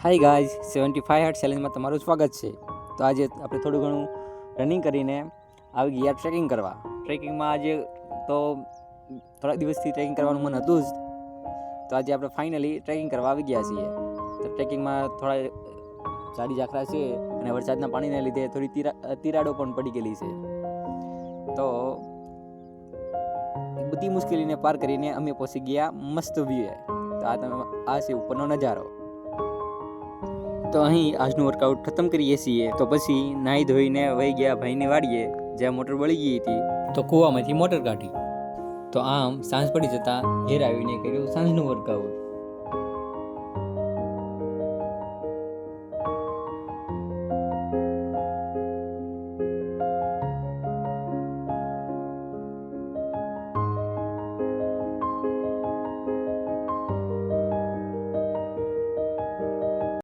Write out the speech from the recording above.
Hi guys 75 heart ચેલેન્જમાં તમારું સ્વાગત છે. તો આજે આપણે થોડું ઘણું રનિંગ કરીને આવી ગયા ટ્રેકિંગ કરવા. ટ્રેકિંગમાં આજે તો થોડા દિવસથી ટ્રેકિંગ કરવાનું મન હતું જ, તો આજે આપણે ફાઇનલી ટ્રેકિંગ કરવા આવી ગયા છીએ. તો ટ્રેકિંગમાં થોડા જાડી ઝાખરા છે અને વરસાદના પાણીને લીધે થોડી તિરાડો પણ પડી ગયેલી છે. તો બધી મુશ્કેલીને પાર કરીને અમે પહોંચી ગયા મસ્ત વ્યૂએ. તો આ છે ઉપરનો નજારો. તો અહીં આજનું વર્કઆઉટ ખતમ કરીએ છીએ. તો પછી નાહી ધોઈને વહી ગયા ભાઈની વાડીએ, જ્યાં મોટર બળી ગઈ હતી, તો કૂવામાંથી મોટર કાઢી. તો આમ સાંજ પડી જતાં ઘેર આવીને કર્યું સાંજનું વર્કઆઉટ.